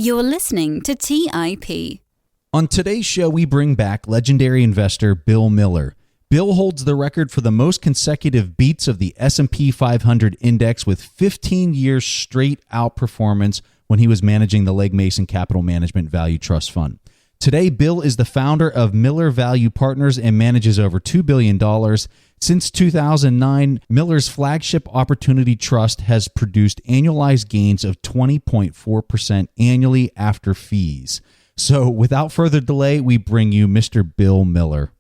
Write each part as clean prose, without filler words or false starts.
You're listening to TIP. On today's show, we bring back legendary investor Bill Miller. Bill holds the record for the most consecutive beats of the S&P 500 index with 15 years straight outperformance when he was managing the Legg Mason Capital Management Value Trust Fund. Today, Bill is the founder of Miller Value Partners and manages over $2 billion. Since 2009, Miller's flagship Opportunity Trust has produced annualized gains of 20.4% annually after fees. So without further delay, we bring you Mr. Bill Miller.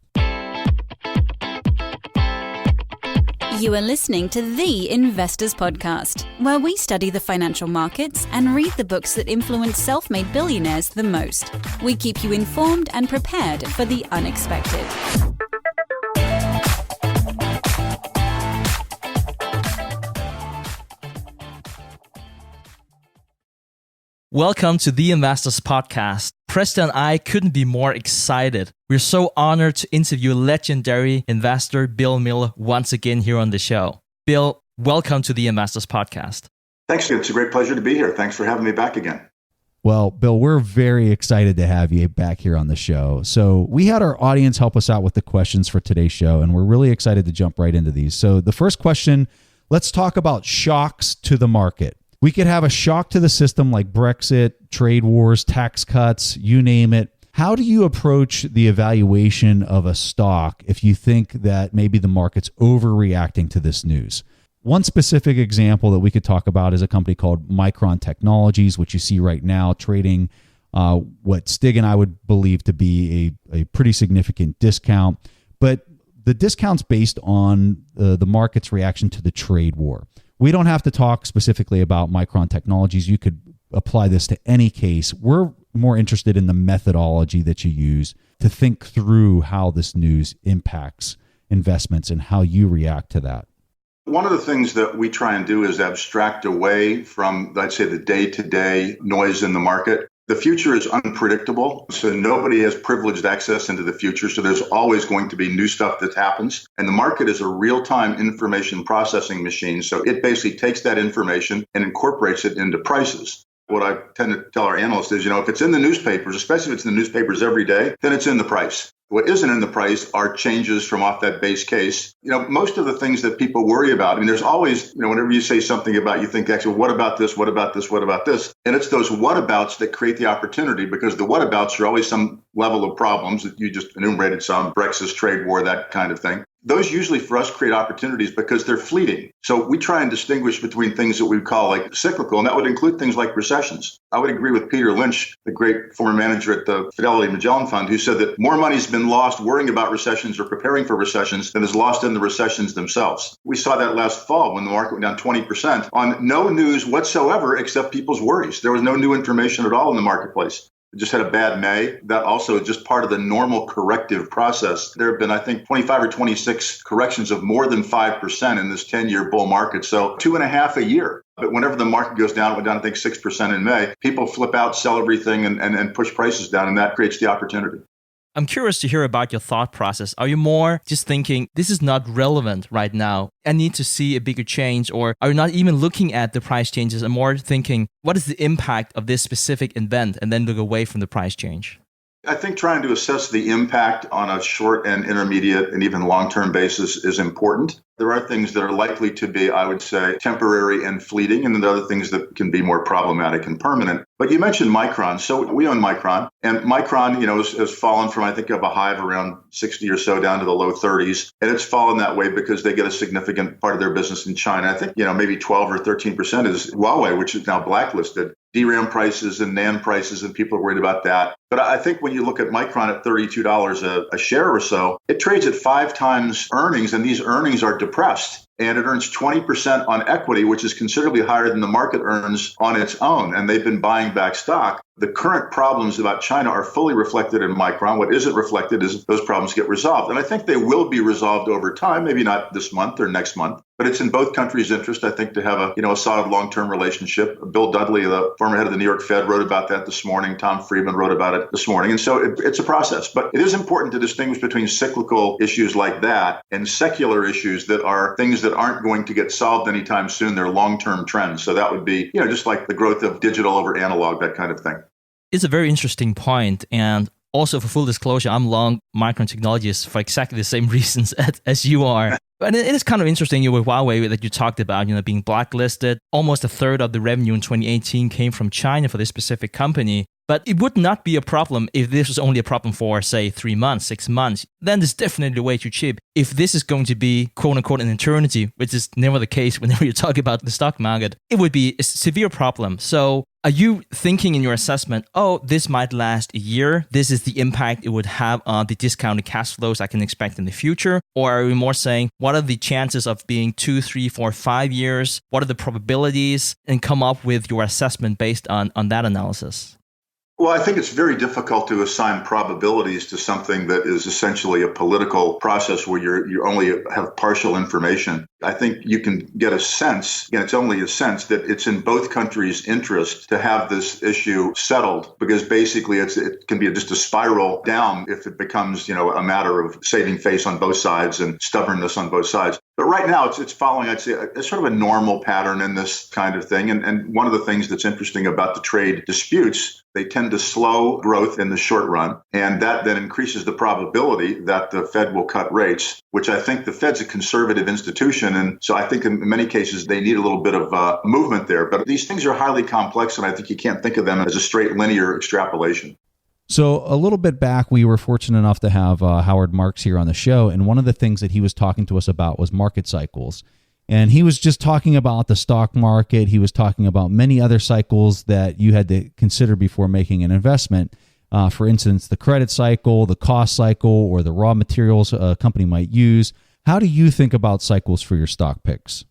You are listening to The Investors Podcast, where we study the financial markets and read the books that influence self-made billionaires the most. We keep you informed and prepared for the unexpected. Welcome to The Investors Podcast. Preston and I couldn't be more excited. We're so honored to interview legendary investor Bill Miller once again here on the show. Bill, welcome to The Investors Podcast. Thanks. It's a great pleasure to be here. Thanks for having me back again. Well, Bill, we're very excited to have you back here on the show. So we had our audience help us out with the questions for today's show, and we're really excited to jump right into these. So the first question, let's talk about shocks to the market. We could have a shock to the system like Brexit, trade wars, tax cuts, you name it. How do you approach the evaluation of a stock if you think that maybe the market's overreacting to this news? One specific example that we could talk about is a company called Micron Technologies, which you see right now trading what Stig and I would believe to be a pretty significant discount. But the discount's based on the market's reaction to the trade war. We don't have to talk specifically about Micron Technologies. You could apply this to any case. We're more interested in the methodology that you use to think through how this news impacts investments and how you react to that. One of the things that we try and do is abstract away from, I'd say, the day-to-day noise in the market. The future is unpredictable, so nobody has privileged access into the future, so there's always going to be new stuff that happens. And the market is a real-time information processing machine, so it basically takes that information and incorporates it into prices. What I tend to tell our analysts is, if it's in the newspapers, especially if it's in the newspapers every day, then it's in the price. What isn't in the price are changes from off that base case. Most of the things that people worry about, there's always, whenever you say something about, you think, actually, what about this? What about this? What about this? And it's those whatabouts that create the opportunity, because the whatabouts are always some level of problems that you just enumerated, some Brexit, trade war, that kind of thing. Those usually for us create opportunities because they're fleeting. So we try and distinguish between things that we call like cyclical, and that would include things like recessions. I would agree with Peter Lynch, the great former manager at the Fidelity Magellan Fund, who said that more money's been lost worrying about recessions or preparing for recessions than is lost in the recessions themselves. We saw that last fall when the market went down 20% on no news whatsoever except people's worries. There was no new information at all in the marketplace. It just had a bad May. That also is just part of the normal corrective process. There have been, I think, 25 or 26 corrections of more than 5% in this 10-year bull market. So 2.5 a year. But whenever the market goes down, it went down, I think, 6% in May. People flip out, sell everything, and push prices down, and that creates the opportunity. I'm curious to hear about your thought process. Are you more just thinking, this is not relevant right now, I need to see a bigger change? Or are you not even looking at the price changes and more thinking, what is the impact of this specific event, and then look away from the price change? I think trying to assess the impact on a short and intermediate and even long-term basis is important. There are things that are likely to be, I would say, temporary and fleeting, and then there are other things that can be more problematic and permanent. But you mentioned Micron. So we own Micron, and Micron, has fallen from, I think, of a high of around 60 or so down to the low 30s. And it's fallen that way because they get a significant part of their business in China. I think, maybe 12 or 13% is Huawei, which is now blacklisted. DRAM prices and NAND prices, and people are worried about that. But I think when you look at Micron at $32 a share or so, it trades at 5 times earnings, and these earnings are depressed. And it earns 20% on equity, which is considerably higher than the market earns on its own. And they've been buying back stock. The current problems about China are fully reflected in Micron. What isn't reflected is those problems get resolved. And I think they will be resolved over time, maybe not this month or next month. But it's in both countries' interest, I think, to have a solid long-term relationship. Bill Dudley, the former head of the New York Fed, wrote about that this morning. Tom Friedman wrote about it this morning. And so it's a process. But it is important to distinguish between cyclical issues like that and secular issues that are things that aren't going to get solved anytime soon. They're long-term trends. So that would be, just like the growth of digital over analog, that kind of thing. It's a very interesting point. And also, for full disclosure, I'm long Micron Technologies for exactly the same reasons as you are. But it is kind of interesting with Huawei that you talked about, being blacklisted. Almost a third of the revenue in 2018 came from China for this specific company. But it would not be a problem if this was only a problem for, say, 3 months, 6 months. Then it's definitely way too cheap. If this is going to be, quote unquote, an eternity, which is never the case whenever you talk about the stock market, it would be a severe problem. So are you thinking in your assessment, this might last a year? This is the impact it would have on the discounted cash flows I can expect in the future? Or are we more saying, what are the chances of being 2, 3, 4, 5 years? What are the probabilities? And come up with your assessment based on that analysis? Well, I think it's very difficult to assign probabilities to something that is essentially a political process where you only have partial information. I think you can get a sense, again, it's only a sense, that it's in both countries' interest to have this issue settled, because basically it can be just a spiral down if it becomes, a matter of saving face on both sides and stubbornness on both sides. But right now, it's following, I'd say, a sort of a normal pattern in this kind of thing. And one of the things that's interesting about the trade disputes, they tend to slow growth in the short run. And that then increases the probability that the Fed will cut rates, which I think the Fed's a conservative institution. And so I think in many cases, they need a little bit of movement there. But these things are highly complex, and I think you can't think of them as a straight linear extrapolation. So a little bit back, we were fortunate enough to have Howard Marks here on the show. And one of the things that he was talking to us about was market cycles. And he was just talking about the stock market. He was talking about many other cycles that you had to consider before making an investment. For instance, the credit cycle, the cost cycle, or the raw materials a company might use. How do you think about cycles for your stock picks?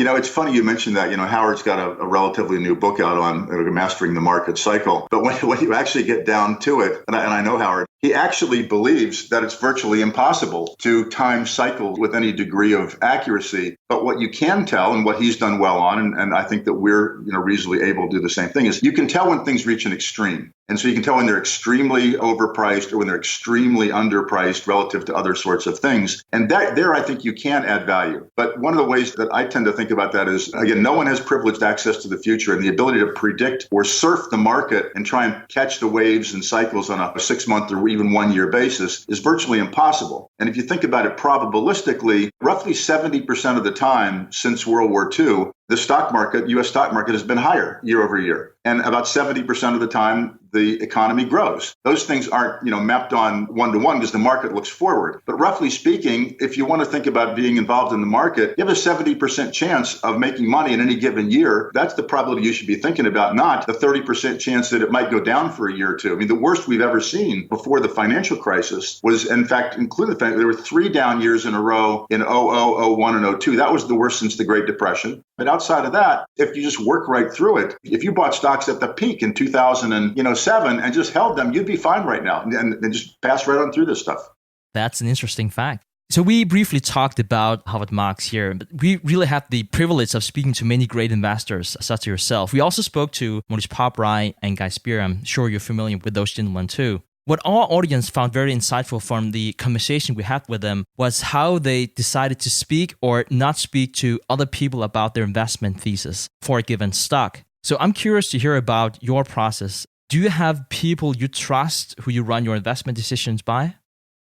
It's funny you mentioned that. Howard's got a relatively new book out on mastering the market cycle. But when you actually get down to it, and I know Howard, he actually believes that it's virtually impossible to time cycles with any degree of accuracy. But what you can tell, and what he's done well on, and I think that we're reasonably able to do the same thing, is you can tell when things reach an extreme. And so you can tell when they're extremely overpriced or when they're extremely underpriced relative to other sorts of things. And there, I think you can add value. But one of the ways that I tend to think about that is, again, no one has privileged access to the future, and the ability to predict or surf the market and try and catch the waves and cycles on a 6-month or even 1-year basis is virtually impossible. And if you think about it probabilistically, roughly 70% of the time since World War II, the stock market, U.S. stock market, has been higher year over year. And about 70% of the time, the economy grows. Those things aren't, mapped on one-to-one because the market looks forward. But roughly speaking, if you want to think about being involved in the market, you have a 70% chance of making money in any given year. That's the probability you should be thinking about, not the 30% chance that it might go down for a year or two. I mean, the worst we've ever seen before the financial crisis was, in fact, including the fact that there were 3 down years in a row in 00, 01, and 02. That was the worst since the Great Depression. But outside of that, if you just work right through it, if you bought stocks at the peak in 2007 and just held them, you'd be fine right now and just pass right on through this stuff. That's an interesting fact. So we briefly talked about Howard Marks here, but we really had the privilege of speaking to many great investors, such as yourself. We also spoke to Monish Pabrai and Guy Spear. I'm sure you're familiar with those gentlemen too. What our audience found very insightful from the conversation we had with them was how they decided to speak or not speak to other people about their investment thesis for a given stock. So I'm curious to hear about your process. Do you have people you trust who you run your investment decisions by?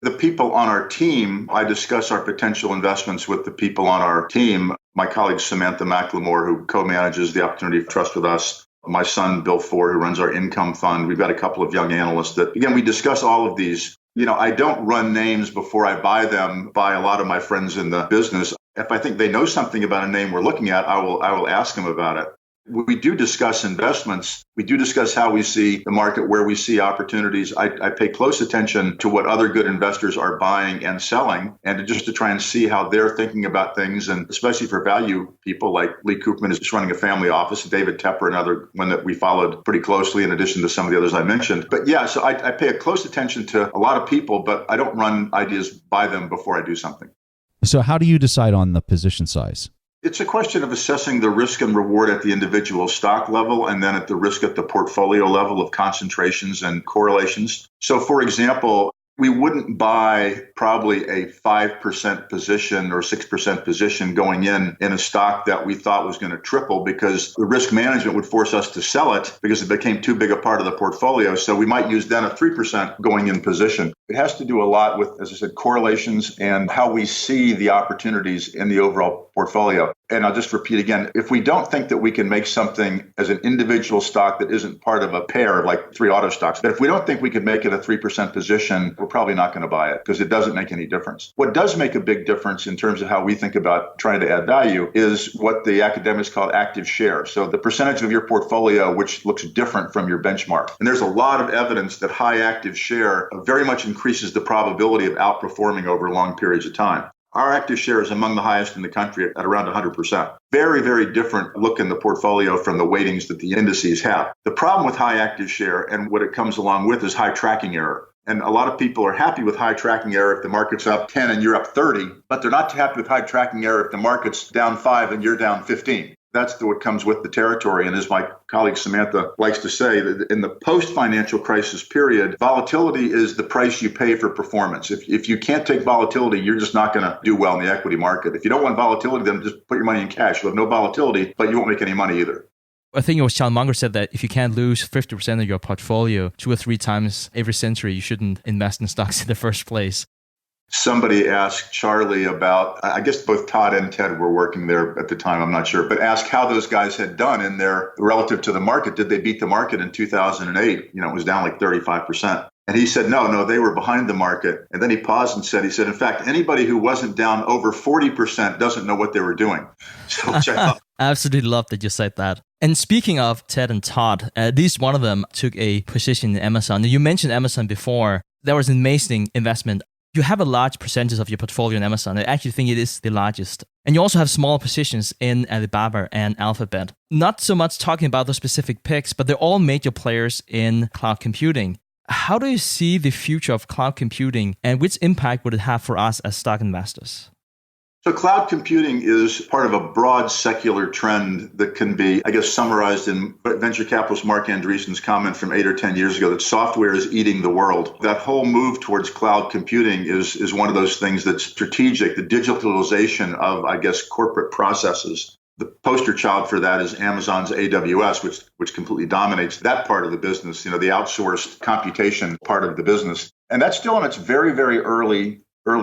The people on our team, I discuss our potential investments with the people on our team. My colleague Samantha McLemore, who co-manages the Opportunity Trust with us. My son, Bill Ford, who runs our income fund. We've got a couple of young analysts that, again, we discuss all of these. I don't run names before I buy them by a lot of my friends in the business. If I think they know something about a name we're looking at, I will ask them about it. We do discuss investments. We do discuss how we see the market, where we see opportunities. I pay close attention to what other good investors are buying and selling, and to try and see how they're thinking about things. And especially for value people like Lee Koopman is just running a family office, David Tepper, another one that we followed pretty closely in addition to some of the others I mentioned. But yeah, so I pay a close attention to a lot of people, but I don't run ideas by them before I do something. So how do you decide on the position size? It's a question of assessing the risk and reward at the individual stock level and then at the risk at the portfolio level of concentrations and correlations. So, for example, we wouldn't buy probably a 5% position or 6% position going in a stock that we thought was going to triple, because the risk management would force us to sell it because it became too big a part of the portfolio. So we might use then a 3% going in position. It has to do a lot with, as I said, correlations and how we see the opportunities in the overall portfolio. And I'll just repeat again, if we don't think that we can make something as an individual stock that isn't part of a pair, like 3 auto stocks, but if we don't think we can make it a 3% position, we're probably not going to buy it because it doesn't make any difference. What does make a big difference in terms of how we think about trying to add value is what the academics call active share. So the percentage of your portfolio which looks different from your benchmark. And there's a lot of evidence that high active share very much increases the probability of outperforming over long periods of time. Our active share is among the highest in the country at around 100%. Very, very different look in the portfolio from the weightings that the indices have. The problem with high active share and what it comes along with is high tracking error. And a lot of people are happy with high tracking error if the market's up 10 and you're up 30, but they're not happy with high tracking error if the market's down 5 and you're down 15. That's what comes with the territory. And as my colleague Samantha likes to say, that in the post-financial crisis period, volatility is the price you pay for performance. If you can't take volatility, you're just not going to do well in the equity market. If you don't want volatility, then just put your money in cash. You'll have no volatility, but you won't make any money either. I think it was Charles Munger said that if you can't lose 50% of your portfolio 2 or 3 times every century, you shouldn't invest in stocks in the first place. Somebody asked Charlie about, I guess both Todd and Ted were working there at the time, I'm not sure, but asked how those guys had done in their relative to the market. Did they beat the market in 2008? It was down like 35%. And he said, no, they were behind the market. And then he paused and said, in fact, anybody who wasn't down over 40% doesn't know what they were doing. So which I thought, I absolutely love that you said that. And speaking of Ted and Todd, at least one of them took a position in Amazon. You mentioned Amazon before. That was an amazing investment. You have a large percentage of your portfolio in Amazon. I actually think it is the largest. And you also have small positions in Alibaba and Alphabet. Not so much talking about those specific picks, but they're all major players in cloud computing. How do you see the future of cloud computing and which impact would it have for us as stock investors? So cloud computing is part of a broad secular trend that can be, I guess, summarized in venture capitalist Mark Andreessen's comment from 8 or 10 years ago that software is eating the world. That whole move towards cloud computing is one of those things that's strategic, the digitalization of, I guess, corporate processes. The poster child for that is Amazon's AWS, which completely dominates that part of the business, the outsourced computation part of the business. And that's still in its very, very early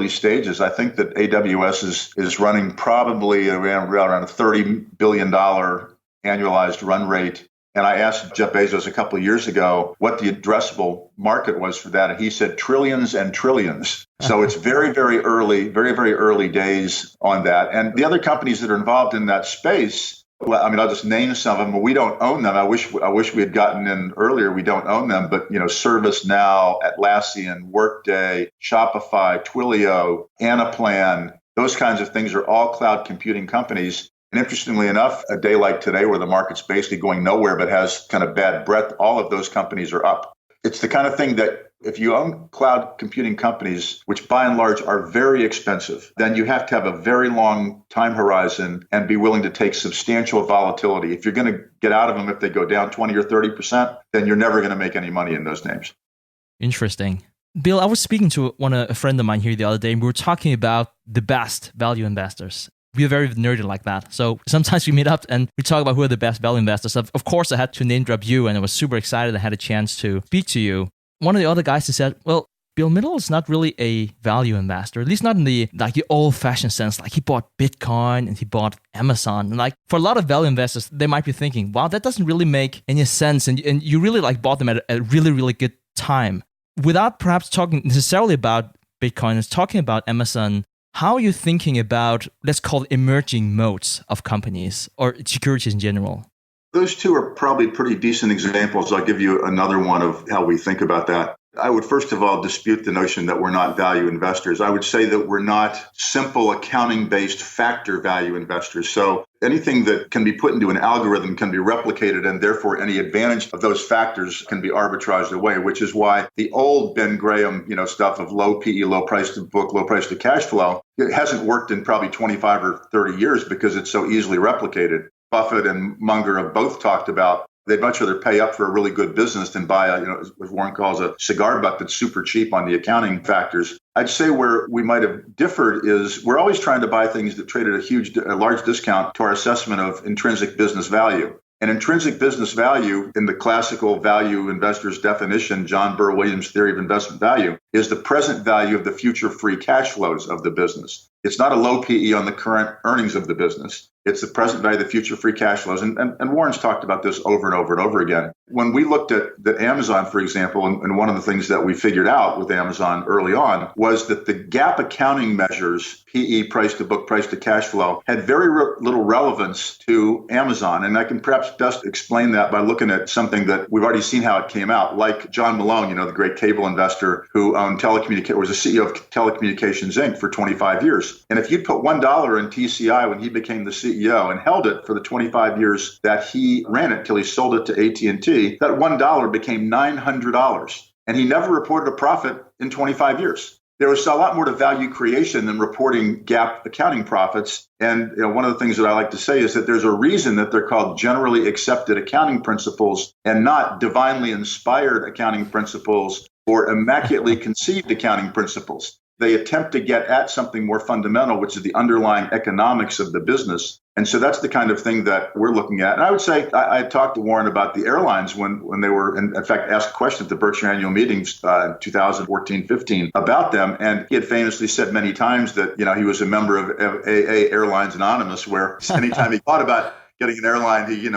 stages. I think that AWS is running probably around a $30 billion annualized run rate. And I asked Jeff Bezos a couple of years ago what the addressable market was for that. And he said trillions and trillions. So it's very, very early days on that. And the other companies that are involved in that space, I'll just name some of them. We don't own them. I wish we had gotten in earlier. We don't own them. But, ServiceNow, Atlassian, Workday, Shopify, Twilio, Anaplan, those kinds of things are all cloud computing companies. And interestingly enough, a day like today where the market's basically going nowhere but has kind of bad breadth, all of those companies are up. It's the kind of thing that if you own cloud computing companies, which by and large are very expensive, then you have to have a very long time horizon and be willing to take substantial volatility. If you're going to get out of them, if they go down 20 or 30%, then you're never going to make any money in those names. Interesting. Bill, I was speaking to a friend of mine here the other day, and we were talking about the best value investors. We're very nerdy like that. So sometimes we meet up and we talk about who are the best value investors. Of course, I had to name drop you, and I was super excited I had a chance to speak to you. One of the other guys said, well, Bill Middle is not really a value investor, at least not in the old-fashioned sense. Like he bought Bitcoin and he bought Amazon. And for a lot of value investors, they might be thinking, wow, that doesn't really make any sense. And you really bought them at a really, really good time. Without perhaps talking necessarily about Bitcoin, it's talking about Amazon. How are you thinking about, let's call it emerging modes of companies or securities in general? Those two are probably pretty decent examples. I'll give you another one of how we think about that. I would first of all dispute the notion that we're not value investors. I would say that we're not simple accounting-based factor value investors. So anything that can be put into an algorithm can be replicated, and therefore any advantage of those factors can be arbitraged away, which is why the old Ben Graham, stuff of low PE, low price to book, low price to cash flow, it hasn't worked in probably 25 or 30 years because it's so easily replicated. Buffett and Munger have both talked about they'd much rather pay up for a really good business than buy what Warren calls a cigar butt that's super cheap on the accounting factors. I'd say where we might have differed is we're always trying to buy things that trade at a large discount to our assessment of intrinsic business value. And intrinsic business value, in the classical value investor's definition, John Burr Williams' theory of investment value, is the present value of the future free cash flows of the business. It's not a low PE on the current earnings of the business. It's the present value of the future free cash flows. And Warren's talked about this over and over and over again. When we looked at Amazon, for example, and one of the things that we figured out with Amazon early on was that the GAAP accounting measures, PE, price to book, price to cash flow, had very little relevance to Amazon. And I can perhaps best explain that by looking at something that we've already seen how it came out, like John Malone, the great cable investor who owned was the CEO of Telecommunications Inc. for 25 years. And if you'd put $1 in TCI when he became the CEO and held it for the 25 years that he ran it till he sold it to AT&T, that $1 became $900. And he never reported a profit in 25 years. There was a lot more to value creation than reporting GAAP accounting profits. And one of the things that I like to say is that there's a reason that they're called generally accepted accounting principles and not divinely inspired accounting principles or immaculately conceived accounting principles. They attempt to get at something more fundamental, which is the underlying economics of the business. And so that's the kind of thing that we're looking at. And I would say I talked to Warren about the airlines when they were, in fact, asked a question at the Berkshire annual meetings in 2014-15 about them. And he had famously said many times that, he was a member of AA Airlines Anonymous, where anytime he thought about getting an airline, he,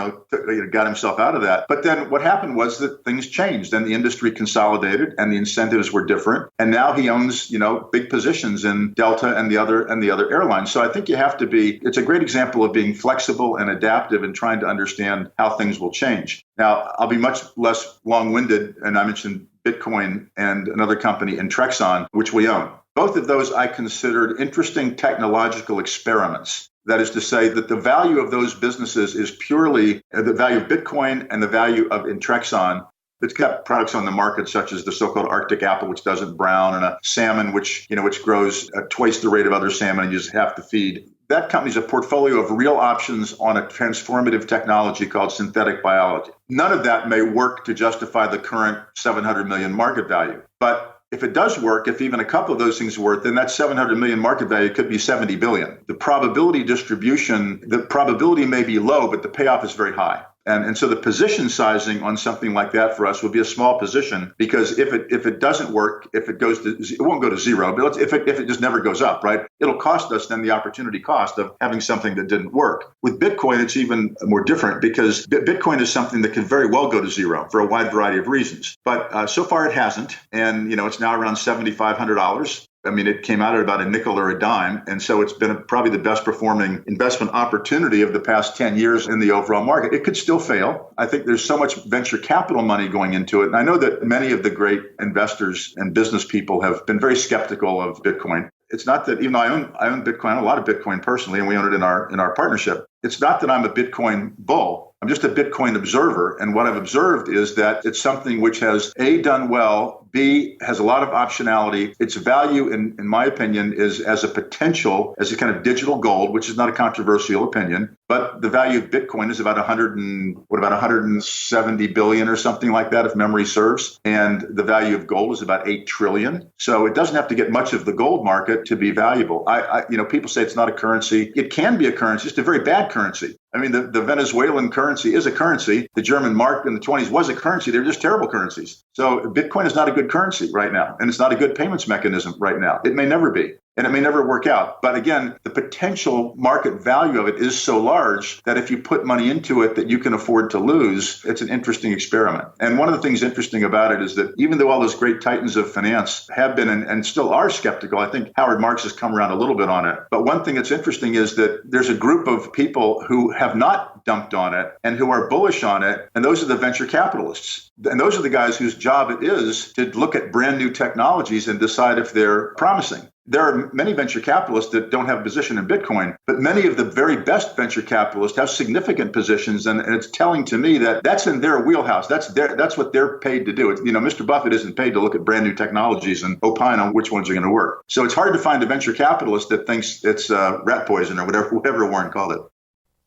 got himself out of that. But then what happened was that things changed and the industry consolidated and the incentives were different. And now he owns, big positions in Delta and the other airlines. So I think you have to it's a great example of being flexible and adaptive and trying to understand how things will change. Now, I'll be much less long-winded, and I mentioned Bitcoin and another company, Intrinsic, which we own. Both of those I considered interesting technological experiments. That is to say that the value of those businesses is purely the value of Bitcoin and the value of Intrinsic. It's got products on the market such as the so-called Arctic apple, which doesn't brown, and a salmon, which grows at twice the rate of other salmon and uses half the feed. That company's a portfolio of real options on a transformative technology called synthetic biology. None of that may work to justify the current 700 million market value. But if it does work, if even a couple of those things work, then that 700 million market value could be 70 billion. The probability distribution, the probability may be low, but the payoff is very high. And so the position sizing on something like that for us would be a small position, because if it doesn't work, it won't go to zero, but if it just never goes up, right? It'll cost us then the opportunity cost of having something that didn't work. With Bitcoin, it's even more different because Bitcoin is something that could very well go to zero for a wide variety of reasons. But so far it hasn't. And, it's now around $7,500. I mean, it came out at about a nickel or a dime. And so it's been probably the best performing investment opportunity of the past 10 years in the overall market. It could still fail. I think there's so much venture capital money going into it. And I know that many of the great investors and business people have been very skeptical of Bitcoin. It's not that, even though I own Bitcoin, I own a lot of Bitcoin personally, and we own it in our partnership. It's not that I'm a Bitcoin bull. I'm just a Bitcoin observer. And what I've observed is that it's something which has A, done well, B, has a lot of optionality. Its value, in my opinion, is as a potential, as a kind of digital gold, which is not a controversial opinion. But the value of Bitcoin is about 170 billion or something like that, if memory serves. And the value of gold is about 8 trillion. So it doesn't have to get much of the gold market to be valuable. People say it's not a currency. It can be a currency. It's a very bad currency. I mean, the Venezuelan currency is a currency. The German mark in the 20s was a currency. They're just terrible currencies. So Bitcoin is not a good currency right now, and it's not a good payments mechanism right now. It may never be. and it may never work out. But again, the potential market value of it is so large that if you put money into it that you can afford to lose, it's an interesting experiment. And one of the things interesting about it is that even though all those great titans of finance have been and still are skeptical, I think Howard Marks has come around a little bit on it. But one thing that's interesting is that there's a group of people who have not dumped on it and who are bullish on it, and those are the venture capitalists. And those are the guys whose job it is to look at brand new technologies and decide if they're promising. There are many venture capitalists that don't have a position in Bitcoin, but many of the very best venture capitalists have significant positions, and it's telling to me that that's in their wheelhouse. That's what they're paid to do. Mr. Buffett isn't paid to look at brand new technologies and opine on which ones are going to work. So it's hard to find a venture capitalist that thinks it's rat poison or whatever Warren called it.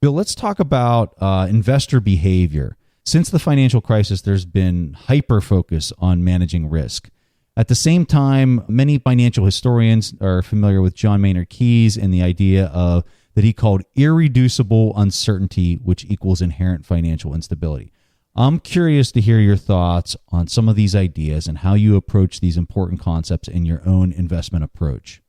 Bill, let's talk about investor behavior. Since the financial crisis, there's been hyper focus on managing risk. At the same time, many financial historians are familiar with John Maynard Keynes and the idea of that he called irreducible uncertainty, which equals inherent financial instability. I'm curious to hear your thoughts on some of these ideas and how you approach these important concepts in your own investment approach.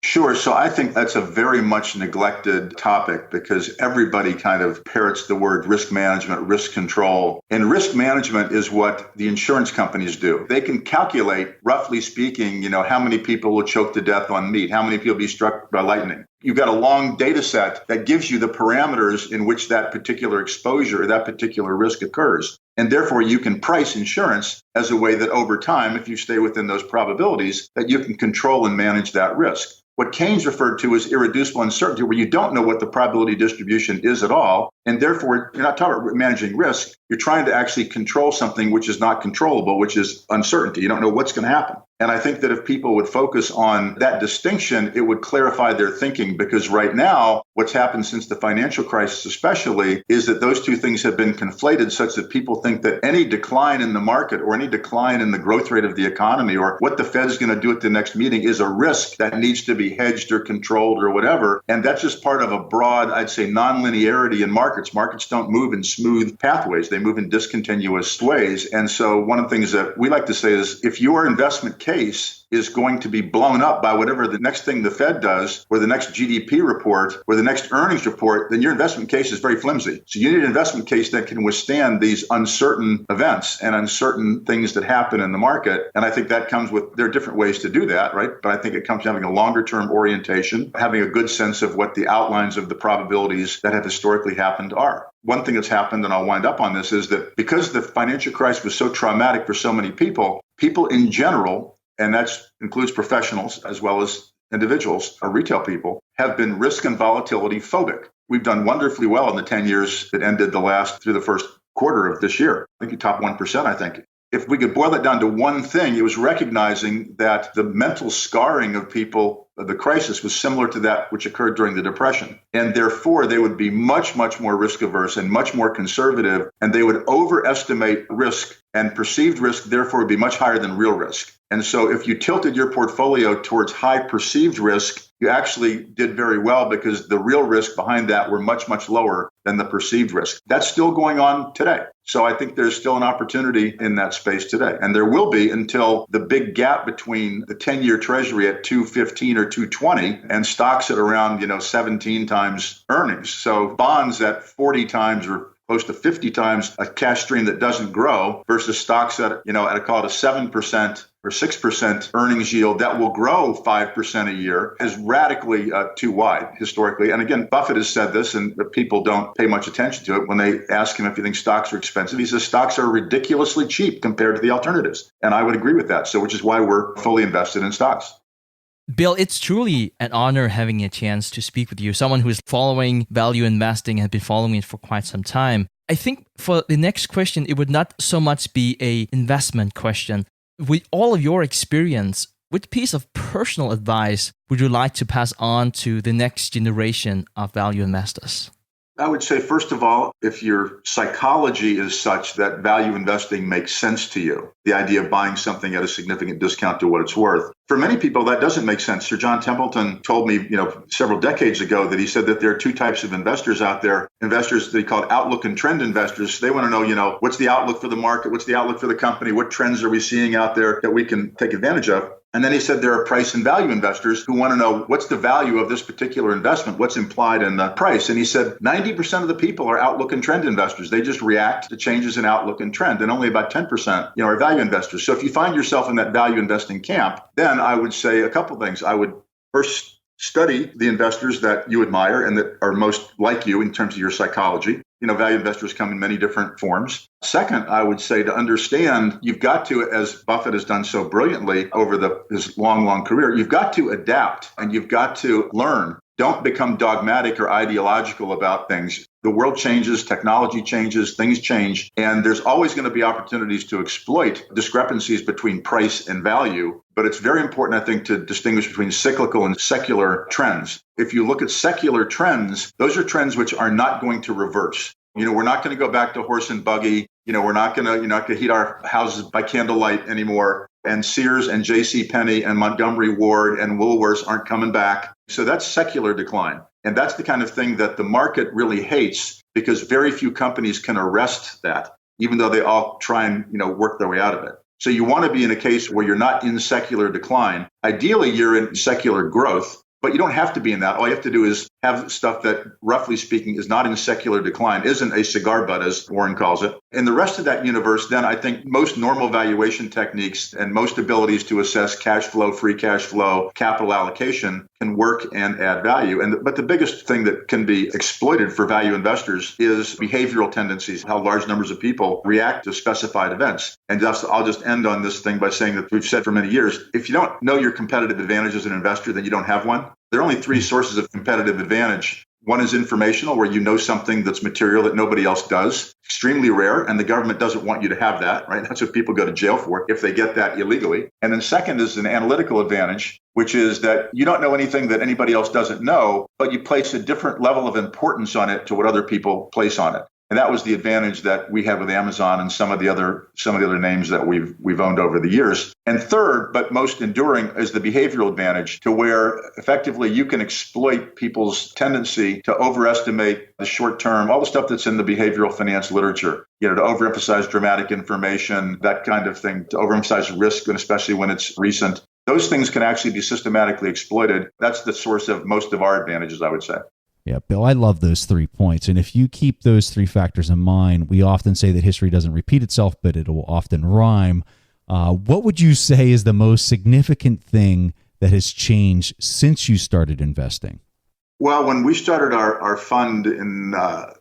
Sure. So I think that's a very much neglected topic because everybody kind of parrots the word risk management, risk control. And risk management is what the insurance companies do. They can calculate, roughly speaking, how many people will choke to death on meat, how many people will be struck by lightning. You've got a long data set that gives you the parameters in which that particular exposure or that particular risk occurs. And therefore, you can price insurance as a way that over time, if you stay within those probabilities, that you can control and manage that risk. What Keynes referred to as irreducible uncertainty, where you don't know what the probability distribution is at all. And therefore, you're not talking about managing risk. You're trying to actually control something which is not controllable, which is uncertainty. You don't know what's going to happen. And I think that if people would focus on that distinction, it would clarify their thinking, because right now, what's happened since the financial crisis especially is that those two things have been conflated such that people think that any decline in the market or any decline in the growth rate of the economy or what the Fed's going to do at the next meeting is a risk that needs to be hedged or controlled or whatever. And that's just part of a broad, I'd say, nonlinearity in markets. Markets don't move in smooth pathways. They move in discontinuous ways. And so one of the things that we like to say is if your investment case is going to be blown up by whatever the next thing the Fed does or the next GDP report or the next earnings report, then your investment case is very flimsy. So you need an investment case that can withstand these uncertain events and uncertain things that happen in the market. And I think that comes with, there are different ways to do that, right? But I think it comes to having a longer term orientation, having a good sense of what the outlines of the probabilities that have historically happened are. One thing that's happened, and I'll wind up on this, is that because the financial crisis was so traumatic for so many people in general, and that includes professionals as well as individuals or retail people, have been risk and volatility phobic. We've done wonderfully well in the 10 years that ended through the first quarter of this year. I think you top 1%, I think. If we could boil it down to one thing, it was recognizing that the mental scarring of people of the crisis was similar to that which occurred during the Depression. And therefore, they would be much, much more risk averse and much more conservative, and they would overestimate risk, and perceived risk, therefore, would be much higher than real risk. And so if you tilted your portfolio towards high perceived risk, you actually did very well because the real risk behind that were much, much lower than the perceived risk. That's still going on today. So I think there's still an opportunity in that space today. And there will be until the big gap between the 10-year treasury at 215 or 220 and stocks at around, 17 times earnings. So bonds at 40 times or close to 50 times a cash stream that doesn't grow versus stocks at a 7% or 6% earnings yield that will grow 5% a year is radically too wide historically. And again, Buffett has said this, and people don't pay much attention to it. When they ask him if he thinks stocks are expensive, he says stocks are ridiculously cheap compared to the alternatives. And I would agree with that. So which is why we're fully invested in stocks. Bill, it's truly an honor having a chance to speak with you, someone who is following value investing and has been following it for quite some time. I think for the next question, it would not so much be an investment question. With all of your experience, what piece of personal advice would you like to pass on to the next generation of value investors? I would say, first of all, if your psychology is such that value investing makes sense to you, the idea of buying something at a significant discount to what it's worth. For many people, that doesn't make sense. Sir John Templeton told me, several decades ago that he said that there are two types of investors out there. Investors that he called outlook and trend investors. They want to know, what's the outlook for the market? What's the outlook for the company? What trends are we seeing out there that we can take advantage of? And then he said there are price and value investors who want to know what's the value of this particular investment, what's implied in the price. And he said 90% of the people are outlook and trend investors. They just react to changes in outlook and trend. And only about 10%, are value investors. So if you find yourself in that value investing camp, then I would say a couple things. I would first study the investors that you admire and that are most like you in terms of your psychology. Value investors come in many different forms. Second, I would say to understand, you've got to, as Buffett has done so brilliantly over his long career, you've got to adapt and you've got to learn. Don't become dogmatic or ideological about things. The world changes, technology changes, things change, and there's always going to be opportunities to exploit discrepancies between price and value. But it's very important, I think, to distinguish between cyclical and secular trends. If you look at secular trends, those are trends which are not going to reverse. We're not going to go back to horse and buggy. We're not going to heat our houses by candlelight anymore. And Sears and J.C. Penney and Montgomery Ward and Woolworths aren't coming back. So that's secular decline. And that's the kind of thing that the market really hates because very few companies can arrest that, even though they all try and, work their way out of it. So you want to be in a case where you're not in secular decline. Ideally, you're in secular growth, but you don't have to be in that. All you have to do is have stuff that, roughly speaking, is not in secular decline, isn't a cigar butt, as Warren calls it. In the rest of that universe, then I think most normal valuation techniques and most abilities to assess cash flow, free cash flow, capital allocation can work and add value. But the biggest thing that can be exploited for value investors is behavioral tendencies, how large numbers of people react to specified events. And I'll just end on this thing by saying that we've said for many years, if you don't know your competitive advantage as an investor, then you don't have one. There are only three sources of competitive advantage. One is informational, where you know something that's material that nobody else does. Extremely rare, and the government doesn't want you to have that, right? That's what people go to jail for if they get that illegally. And then second is an analytical advantage, which is that you don't know anything that anybody else doesn't know, but you place a different level of importance on it to what other people place on it. And that was the advantage that we had with Amazon and some of the other names that we've owned over the years. And third, but most enduring, is the behavioral advantage, to where effectively you can exploit people's tendency to overestimate the short term, all the stuff that's in the behavioral finance literature, to overemphasize dramatic information, that kind of thing, to overemphasize risk, and especially when it's recent. Those things can actually be systematically exploited. That's the source of most of our advantages, I would say. Yeah, Bill, I love those 3 points. And if you keep those 3 factors in mind, we often say that history doesn't repeat itself, but it will often rhyme. What would you say is the most significant thing that has changed since you started investing? Well, when we started our fund in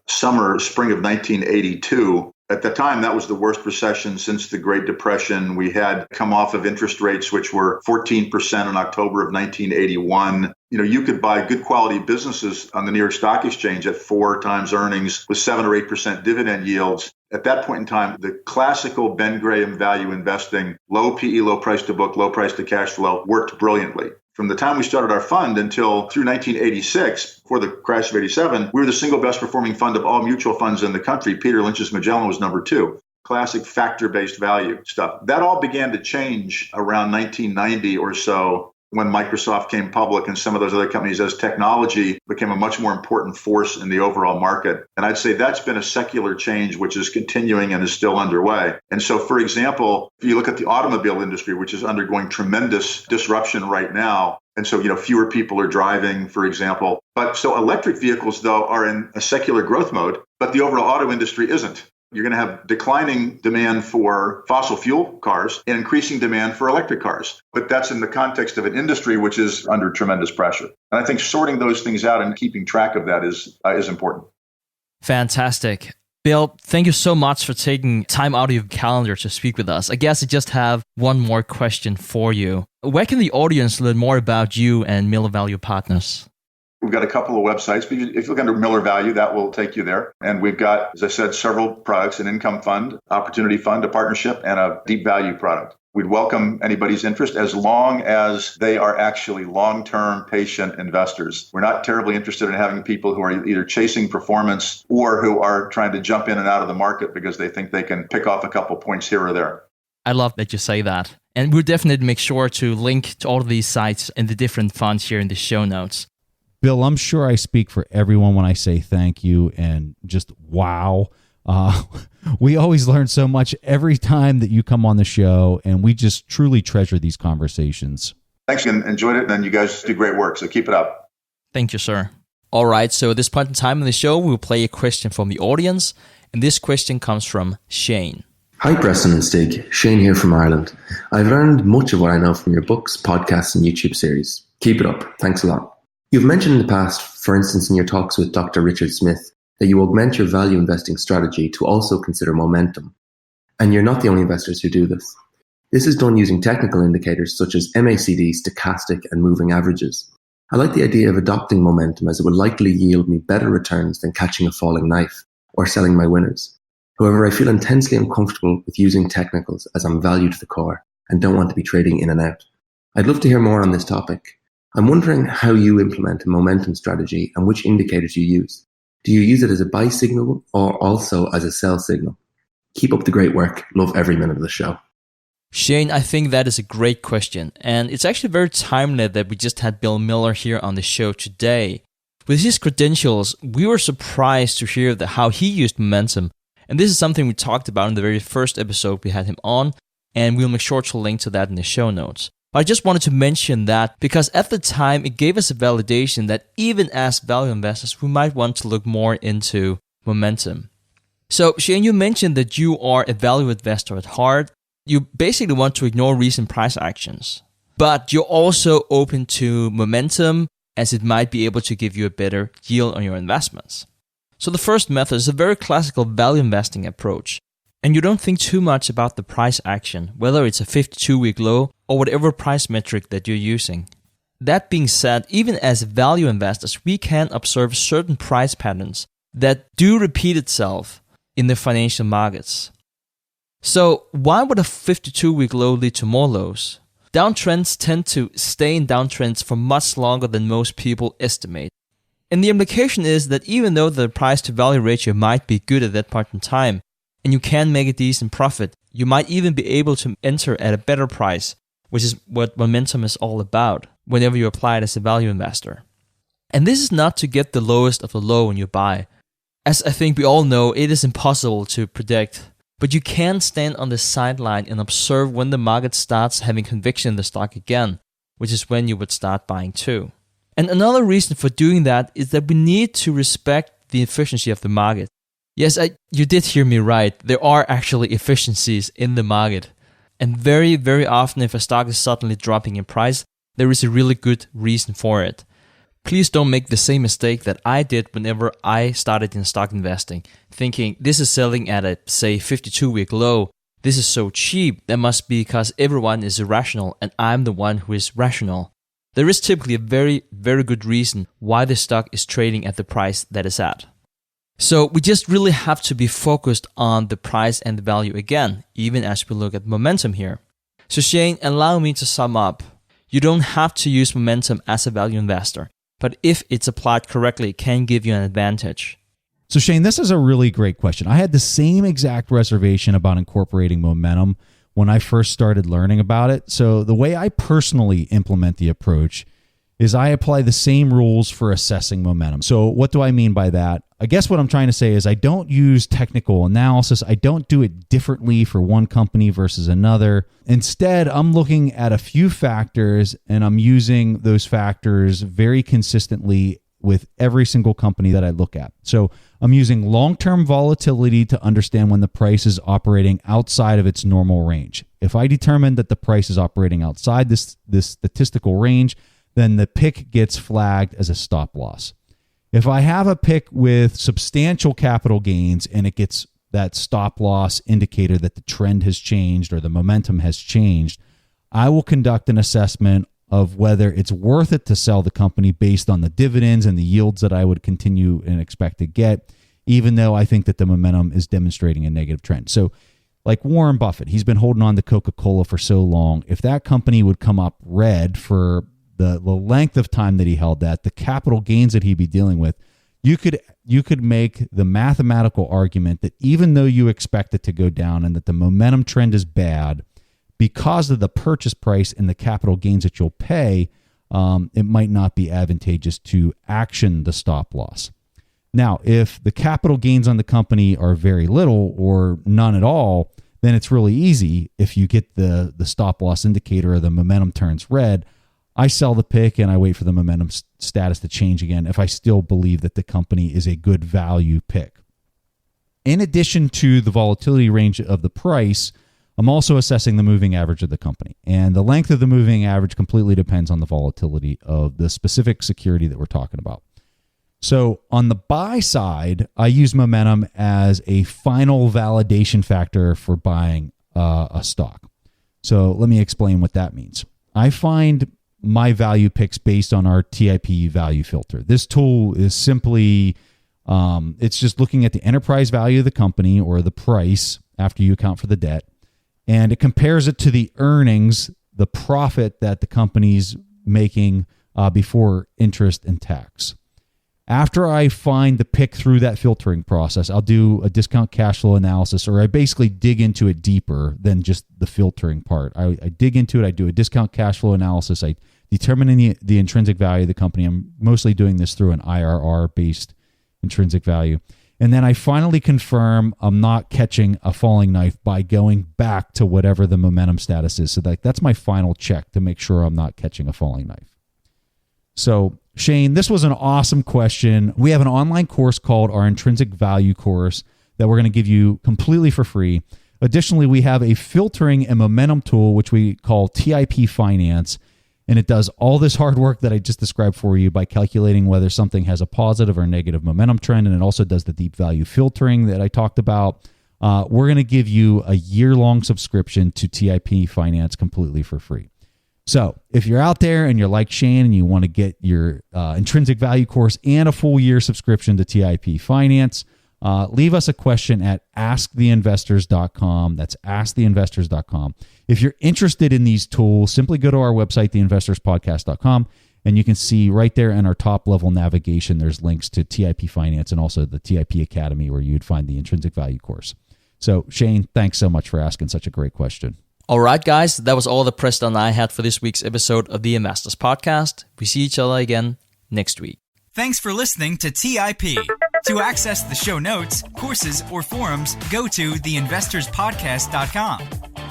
spring of 1982, at the time, that was the worst recession since the Great Depression. We had come off of interest rates, which were 14% in October of 1981. You could buy good quality businesses on the New York Stock Exchange at 4 times earnings with 7 or 8% dividend yields. At that point in time, the classical Ben Graham value investing, low PE, low price to book, low price to cash flow, worked brilliantly. From the time we started our fund until through 1986, before the crash of 87, we were the single best performing fund of all mutual funds in the country. Peter Lynch's Magellan was number 2. Classic factor-based value stuff. That all began to change around 1990 or so, when Microsoft came public and some of those other companies, as technology became a much more important force in the overall market. And I'd say that's been a secular change, which is continuing and is still underway. And so, for example, if you look at the automobile industry, which is undergoing tremendous disruption right now, and so, fewer people are driving, for example. But so electric vehicles, though, are in a secular growth mode, but the overall auto industry isn't. You're going to have declining demand for fossil fuel cars and increasing demand for electric cars. But that's in the context of an industry which is under tremendous pressure. And I think sorting those things out and keeping track of that is important. Fantastic. Bill, thank you so much for taking time out of your calendar to speak with us. I guess I just have one more question for you. Where can the audience learn more about you and Miller Value Partners? We've got a couple of websites. If you look under Miller Value, that will take you there. And we've got, as I said, several products: an income fund, opportunity fund, a partnership, and a deep value product. We'd welcome anybody's interest as long as they are actually long-term patient investors. We're not terribly interested in having people who are either chasing performance or who are trying to jump in and out of the market because they think they can pick off a couple points here or there. I love that you say that. And we'll definitely make sure to link to all of these sites and the different funds here in the show notes. Bill, I'm sure I speak for everyone when I say thank you and just wow. We always learn so much every time that you come on the show, and we just truly treasure these conversations. Thanks, and enjoyed it, and you guys do great work, so keep it up. Thank you, sir. All right, so at this point in time in the show, we'll play a question from the audience, and this question comes from Shane. Hi, Preston and Stig. Shane here from Ireland. I've learned much of what I know from your books, podcasts, and YouTube series. Keep it up. Thanks a lot. You've mentioned in the past, for instance, in your talks with Dr. Richard Smith, that you augment your value investing strategy to also consider momentum. And you're not the only investors who do this. This is done using technical indicators such as MACD, stochastic, and moving averages. I like the idea of adopting momentum as it will likely yield me better returns than catching a falling knife or selling my winners. However, I feel intensely uncomfortable with using technicals as I'm value to the core and don't want to be trading in and out. I'd love to hear more on this topic. I'm wondering how you implement a momentum strategy and which indicators you use. Do you use it as a buy signal or also as a sell signal? Keep up the great work. Love every minute of the show. Shane, I think that is a great question, and it's actually very timely that we just had Bill Miller here on the show today. With his credentials, we were surprised to hear how he used momentum, and this is something we talked about in the very first episode we had him on, and we'll make sure to link to that in the show notes. But I just wanted to mention that because at the time it gave us a validation that even as value investors, we might want to look more into momentum. So Shane, you mentioned that you are a value investor at heart. You basically want to ignore recent price actions, but you're also open to momentum as it might be able to give you a better yield on your investments. So the first method is a very classical value investing approach, and you don't think too much about the price action, whether it's a 52-week low or whatever price metric that you're using. That being said, even as value investors, we can observe certain price patterns that do repeat itself in the financial markets. So why would a 52-week low lead to more lows? Downtrends tend to stay in downtrends for much longer than most people estimate. And the implication is that even though the price to value ratio might be good at that point in time, and you can make a decent profit, you might even be able to enter at a better price, which is what momentum is all about whenever you apply it as a value investor. And this is not to get the lowest of the low when you buy. As I think we all know, it is impossible to predict. But you can stand on the sideline and observe when the market starts having conviction in the stock again, which is when you would start buying too. And another reason for doing that is that we need to respect the efficiency of the market. Yes, you did hear me right. There are actually efficiencies in the market. And very, very often if a stock is suddenly dropping in price, there is a really good reason for it. Please don't make the same mistake that I did whenever I started in stock investing, thinking this is selling at a, say, 52-week low. This is so cheap. That must be because everyone is irrational and I'm the one who is rational. There is typically a very, very good reason why the stock is trading at the price that it's at. So we just really have to be focused on the price and the value again, even as we look at momentum here. So Shane, allow me to sum up. You don't have to use momentum as a value investor, but if it's applied correctly, it can give you an advantage. So Shane, this is a really great question. I had the same exact reservation about incorporating momentum when I first started learning about it. So the way I personally implement the approach is I apply the same rules for assessing momentum. So what do I mean by that? I guess what I'm trying to say is I don't use technical analysis. I don't do it differently for one company versus another. Instead, I'm looking at a few factors and I'm using those factors very consistently with every single company that I look at. So I'm using long-term volatility to understand when the price is operating outside of its normal range. If I determine that the price is operating outside this statistical range, then the pick gets flagged as a stop loss. If I have a pick with substantial capital gains and it gets that stop loss indicator that the trend has changed or the momentum has changed, I will conduct an assessment of whether it's worth it to sell the company based on the dividends and the yields that I would continue and expect to get, even though I think that the momentum is demonstrating a negative trend. So like Warren Buffett, he's been holding on to Coca-Cola for so long. If that company would come up red for the length of time that he held that, the capital gains that he'd be dealing with, you could make the mathematical argument that even though you expect it to go down and that the momentum trend is bad, because of the purchase price and the capital gains that you'll pay, it might not be advantageous to action the stop loss. Now, if the capital gains on the company are very little or none at all, then it's really easy. If you get the stop loss indicator or the momentum turns red, I sell the pick and I wait for the momentum status to change again if I still believe that the company is a good value pick. In addition to the volatility range of the price, I'm also assessing the moving average of the company. And the length of the moving average completely depends on the volatility of the specific security that we're talking about. So on the buy side, I use momentum as a final validation factor for buying a stock. So let me explain what that means. I find my value picks based on our TIP value filter. This tool is simply, it's just looking at the enterprise value of the company or the price after you account for the debt. And it compares it to the earnings, the profit that the company's making before interest and tax. After I find the pick through that filtering process, I'll do a discount cash flow analysis, or I basically dig into it deeper than just the filtering part. I dig into it. I do a discount cash flow analysis. I determine the intrinsic value of the company. I'm mostly doing this through an IRR-based intrinsic value. And then I finally confirm I'm not catching a falling knife by going back to whatever the momentum status is. So that's my final check to make sure I'm not catching a falling knife. So Shane, this was an awesome question. We have an online course called our Intrinsic Value course that we're going to give you completely for free. Additionally, we have a filtering and momentum tool, which we call TIP Finance. And it does all this hard work that I just described for you by calculating whether something has a positive or negative momentum trend. And it also does the deep value filtering that I talked about. We're going to give you a year-long subscription to TIP Finance completely for free. So if you're out there and you're like Shane and you want to get your intrinsic value course and a full year subscription to TIP Finance, leave us a question at asktheinvestors.com. That's asktheinvestors.com. If you're interested in these tools, simply go to our website, theinvestorspodcast.com, and you can see right there in our top level navigation, there's links to TIP Finance and also the TIP Academy where you'd find the intrinsic value course. So Shane, thanks so much for asking such a great question. All right, guys, that was all the Preston and I had for this week's episode of the Investors Podcast. We see each other again next week. Thanks for listening to TIP. To access the show notes, courses, or forums, go to theinvestorspodcast.com.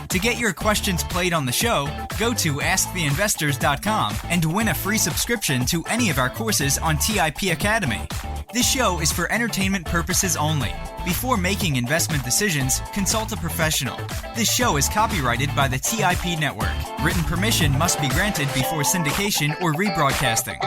To get your questions played on the show, go to asktheinvestors.com and win a free subscription to any of our courses on TIP Academy. This show is for entertainment purposes only. Before making investment decisions, consult a professional. This show is copyrighted by the TIP Network. Written permission must be granted before syndication or rebroadcasting.